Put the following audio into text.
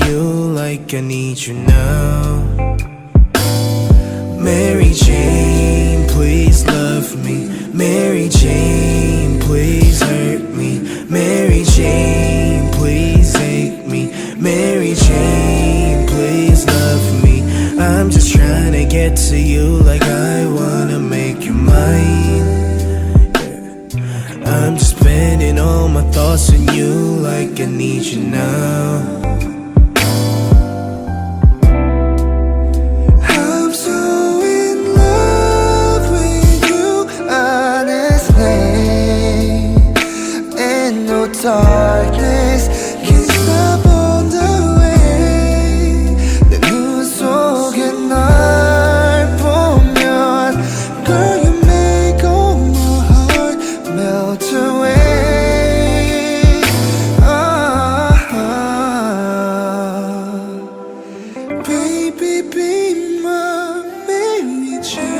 you like I need you now. Mary Jane, please love me. Mary Jane, please hurt me. Mary Jane, please hate me. Mary Jane, please love me. I'm just trying to get to you like I wanna make you mine. Yeah. I'm just spending all my thoughts on you like I need you now. I'm so in love with you, honestly. Ain't no darkness can stop on the way. 내 눈 속에 날 보면, girl, you make all my heart melt away. Baby, be my Mary Jane.